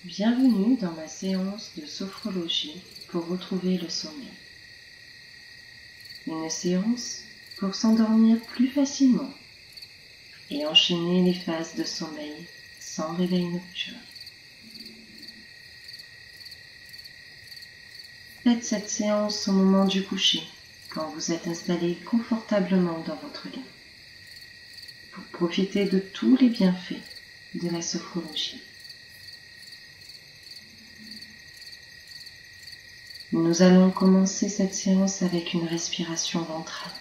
Bienvenue dans ma séance de sophrologie pour retrouver le sommeil. Une séance pour s'endormir plus facilement et enchaîner les phases de sommeil sans réveil nocturne. Faites cette séance au moment du coucher, quand vous êtes installé confortablement dans votre lit, pour profiter de tous les bienfaits de la sophrologie. Nous allons commencer cette séance avec une respiration ventrale.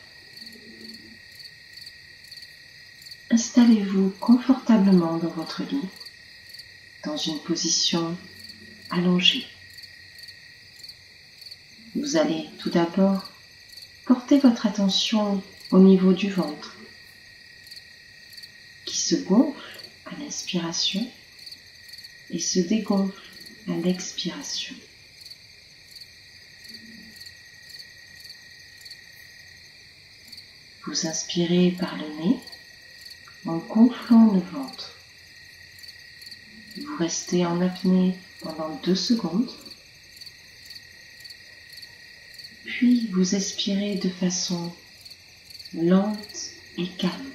Installez-vous confortablement dans votre lit, dans une position allongée. Vous allez tout d'abord porter votre attention au niveau du ventre, qui se gonfle à l'inspiration et se dégonfle à l'expiration. Vous inspirez par le nez en gonflant le ventre. Vous restez en apnée pendant 2 secondes. Puis vous expirez de façon lente et calme.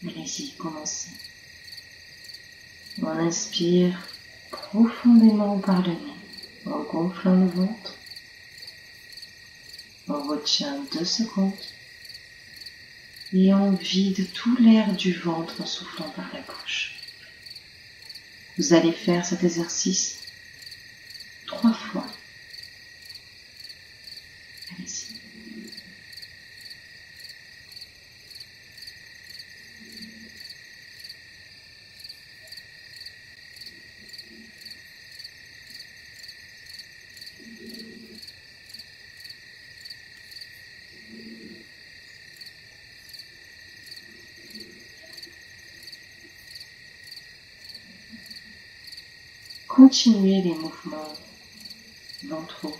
Allez-y, commencez. On inspire profondément par le nez en gonflant le ventre. On retient 2 secondes et on vide tout l'air du ventre en soufflant par la bouche. Vous allez faire cet exercice 3 fois. Allez-y. Continuez les mouvements ventraux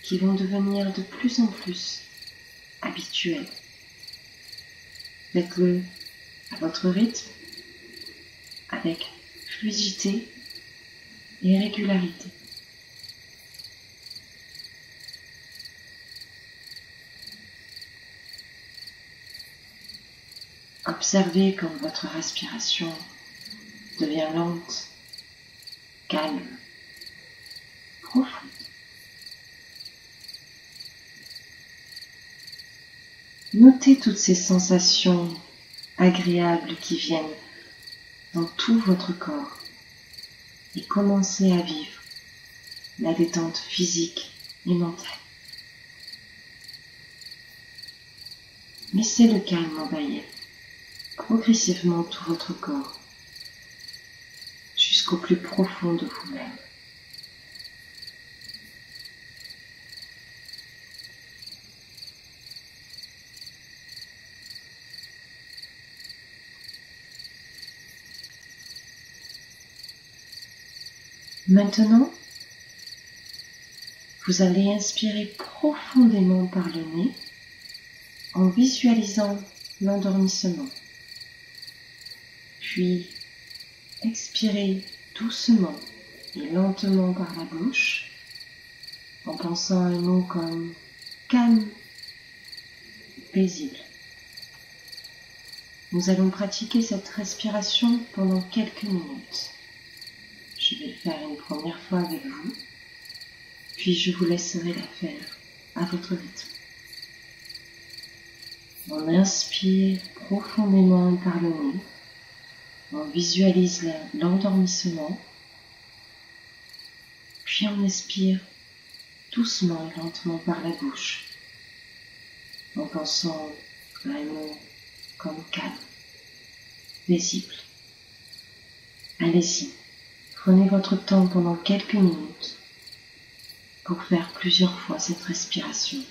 qui vont devenir de plus en plus habituels. Faites-le à votre rythme, avec fluidité et régularité. Observez comme votre respiration devient lente, calme, profonde. Notez toutes ces sensations agréables qui viennent dans tout votre corps et commencez à vivre la détente physique et mentale. Laissez le calme envahir progressivement tout votre corps jusqu'au plus profond de vous-même. Maintenant, vous allez inspirer profondément par le nez en visualisant l'endormissement. Puis, expirez doucement et lentement par la bouche en pensant à un mot comme calme, paisible. Nous allons pratiquer cette respiration pendant quelques minutes. Je vais le faire une première fois avec vous, puis je vous laisserai la faire à votre rythme. On inspire profondément par le nez, on visualise l'endormissement, puis on expire doucement et lentement par la bouche, en pensant à un mot comme calme, paisible. Allez-y. Prenez votre temps pendant quelques minutes pour faire plusieurs fois cette respiration.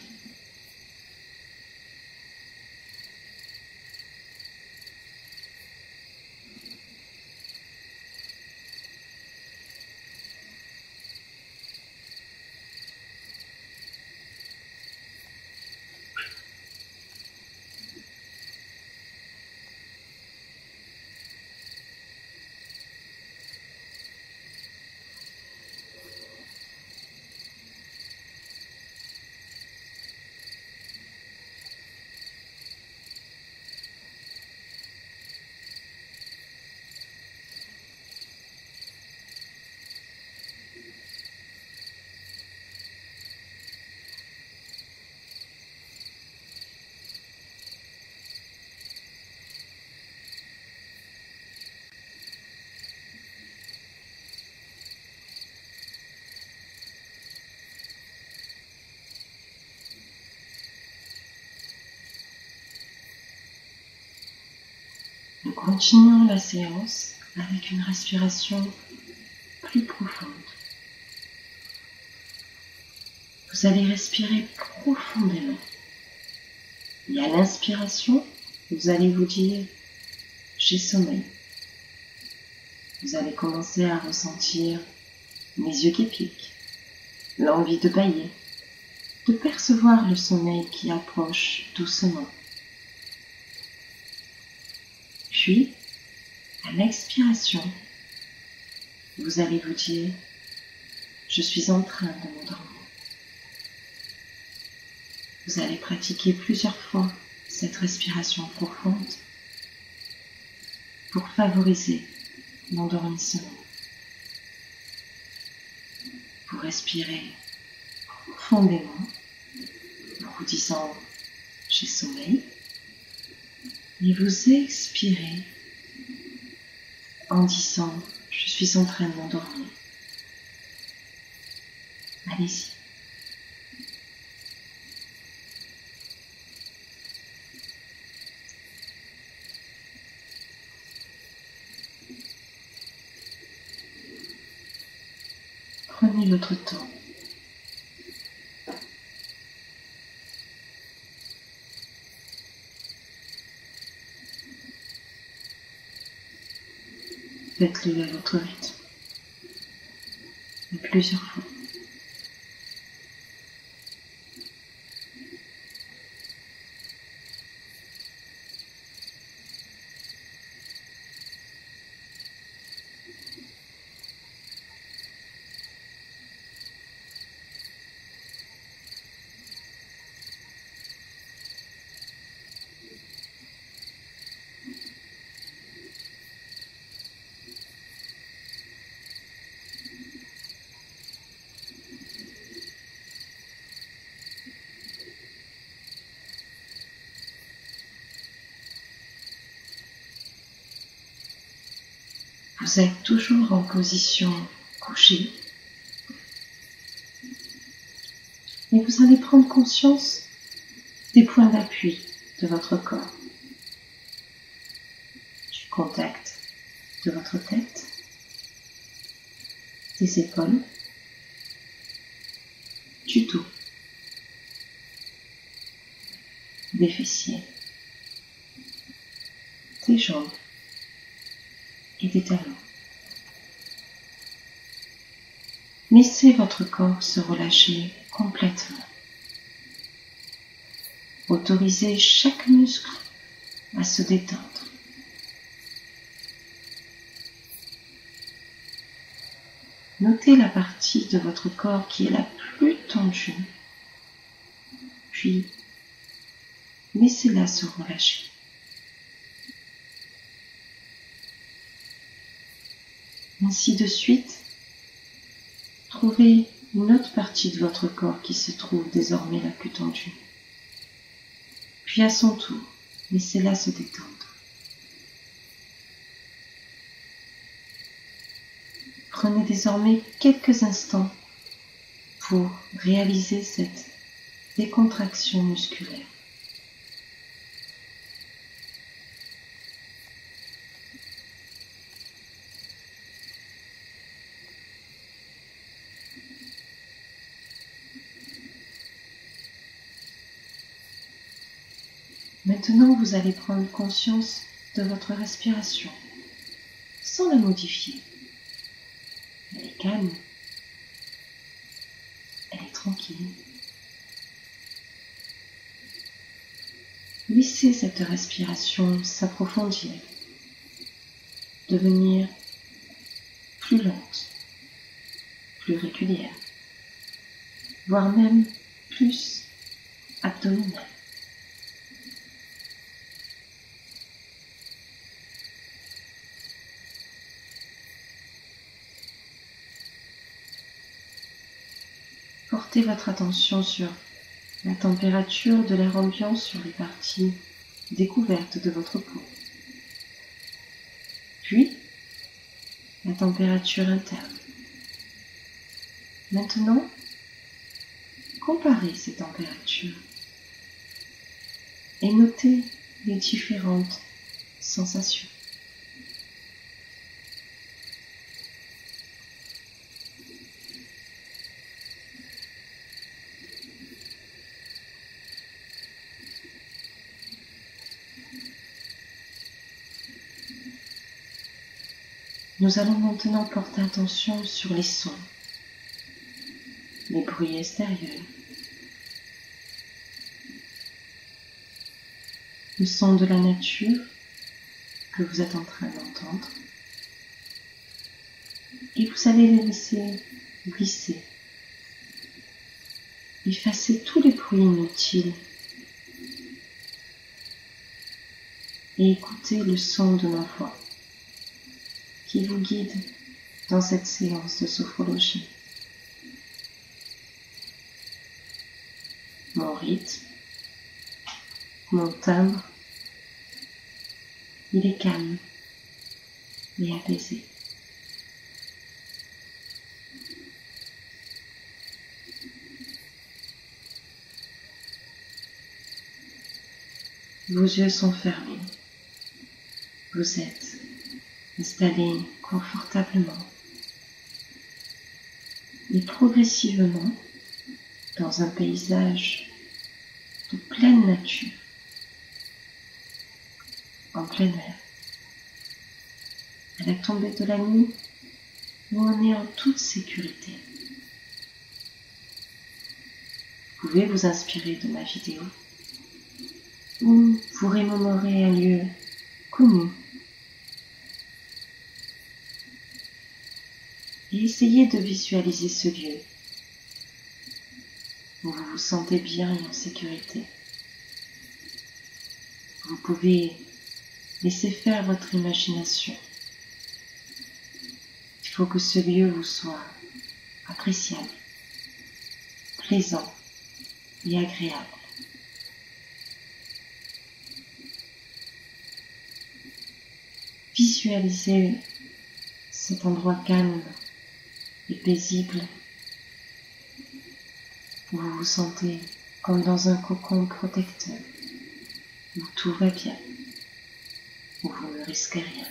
Nous continuons la séance avec une respiration plus profonde. Vous allez respirer profondément. Et à l'inspiration, vous allez vous dire « j'ai sommeil ». Vous allez commencer à ressentir mes yeux qui piquent, l'envie de bâiller, de percevoir le sommeil qui approche doucement. Puis, à l'expiration, vous allez vous dire « je suis en train de m'endormir ». Vous allez pratiquer plusieurs fois cette respiration profonde pour favoriser l'endormissement. Vous respirez profondément en vous disant « j'ai sommeil » et vous expirez en disant « je suis en train de m'endormir ». Allez-y. Prenez votre temps. Faites-le à votre rythme, et plusieurs fois. Vous êtes toujours en position couchée et vous allez prendre conscience des points d'appui de votre corps, du contact de votre tête, des épaules, du dos, des fessiers, des jambes et des talons. Laissez votre corps se relâcher complètement. Autorisez chaque muscle à se détendre. Notez la partie de votre corps qui est la plus tendue, puis laissez-la se relâcher. Ainsi de suite, trouvez une autre partie de votre corps qui se trouve désormais la plus tendue. Puis à son tour, laissez-la se détendre. Prenez désormais quelques instants pour réaliser cette décontraction musculaire. Maintenant, vous allez prendre conscience de votre respiration, sans la modifier. Elle est calme, elle est tranquille. Laissez cette respiration s'approfondir, devenir plus lente, plus régulière, voire même plus abdominale. Portez votre attention sur la température de l'air ambiant sur les parties découvertes de votre peau. Puis, la température interne. Maintenant, comparez ces températures et notez les différentes sensations. Nous allons maintenant porter attention sur les sons, les bruits extérieurs, le son de la nature que vous êtes en train d'entendre, et vous allez les laisser glisser, effacer tous les bruits inutiles et écouter le son de ma voix qui vous guide dans cette séance de sophrologie. Mon rythme, mon timbre, il est calme et apaisé. Vos yeux sont fermés. Vous êtes installé confortablement et progressivement dans un paysage de pleine nature, en plein air, à la tombée de la nuit où on est en toute sécurité. Vous pouvez vous inspirer de ma vidéo ou vous remémorer un lieu connu et essayez de visualiser ce lieu où vous vous sentez bien et en sécurité. Vous pouvez laisser faire votre imagination. Il faut que ce lieu vous soit appréciable, plaisant et agréable. Visualisez cet endroit calme et paisible où vous vous sentez comme dans un cocon protecteur, où tout va bien, où vous ne risquez rien.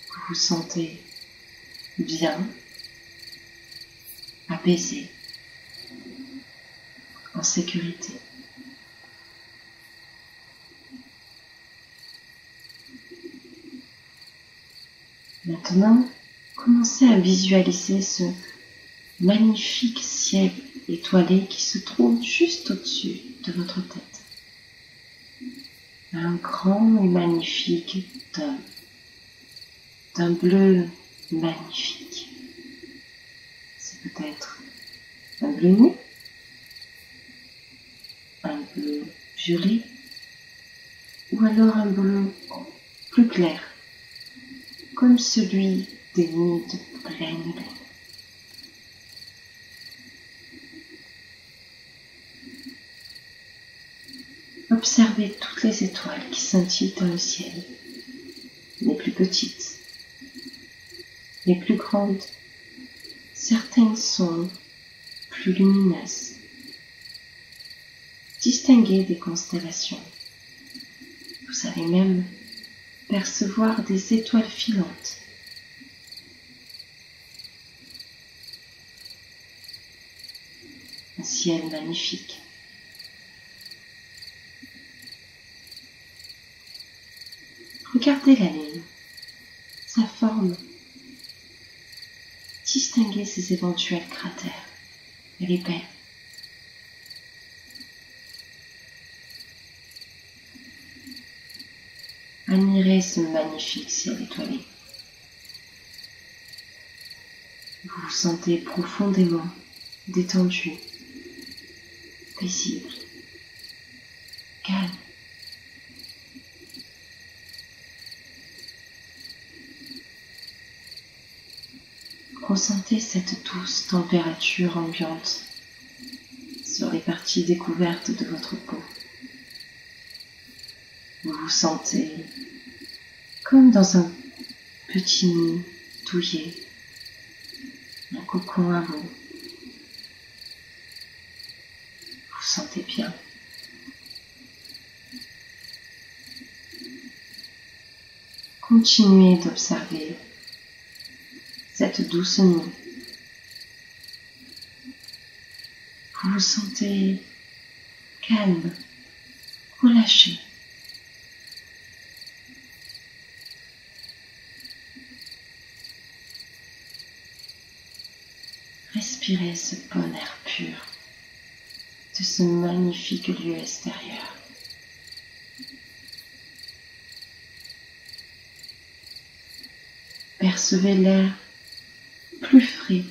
Vous vous sentez bien, apaisé, en sécurité. Maintenant, commencez à visualiser ce magnifique ciel étoilé qui se trouve juste au-dessus de votre tête. Un grand et magnifique dôme, d'un bleu magnifique. C'est peut-être un bleu nuit, un bleu violet, ou alors un bleu plus clair, comme celui des nuits de pleine lune. Observez toutes les étoiles qui scintillent dans le ciel, les plus petites, les plus grandes. Certaines sont plus lumineuses. Distinguez des constellations. Vous allez même percevoir des étoiles filantes. Un ciel magnifique. Regardez la lune, sa forme. Distinguez ses éventuels cratères. Elle est belle. Admirez ce magnifique ciel étoilé. Vous vous sentez profondément détendu, paisible, calme. Ressentez cette douce température ambiante sur les parties découvertes de votre peau. Vous vous sentez comme dans un petit nid douillet, un cocon à vous. Vous vous sentez bien. continuez d'observer cette douce nuit. Vous vous sentez calme, relâché. Respirez ce bon air pur de ce magnifique lieu extérieur. Percevez l'air plus frais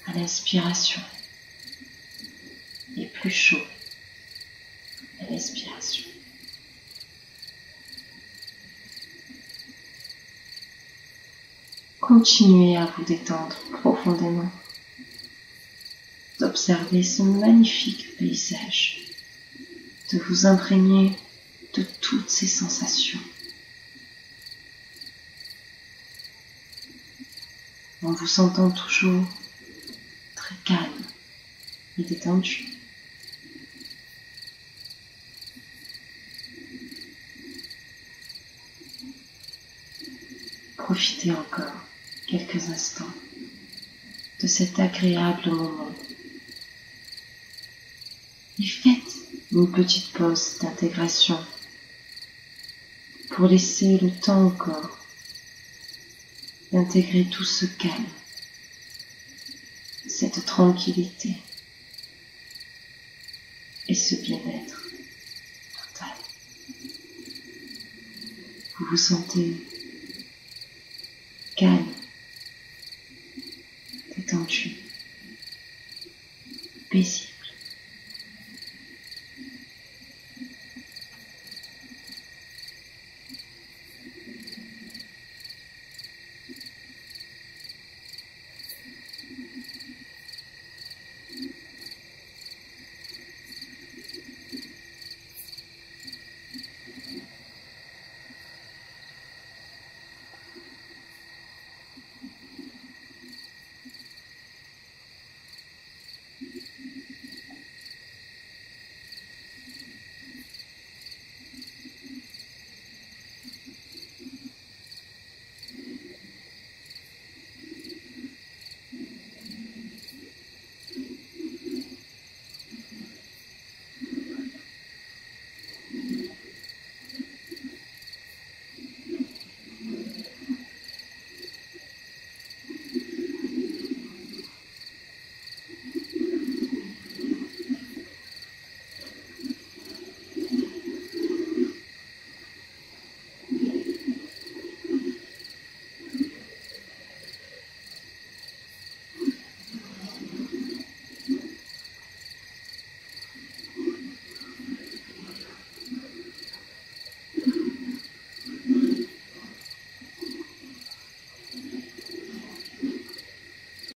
à l'inspiration et plus chaud à l'expiration. Continuez à vous détendre profondément, d'observer ce magnifique paysage, de vous imprégner de toutes ces sensations, en vous sentant toujours très calme et détendu. Profitez encore quelques instants de cet agréable moment et faites une petite pause d'intégration pour laisser le temps au corps d'intégrer tout ce calme, cette tranquillité et ce bien-être total. Vous vous sentez calme,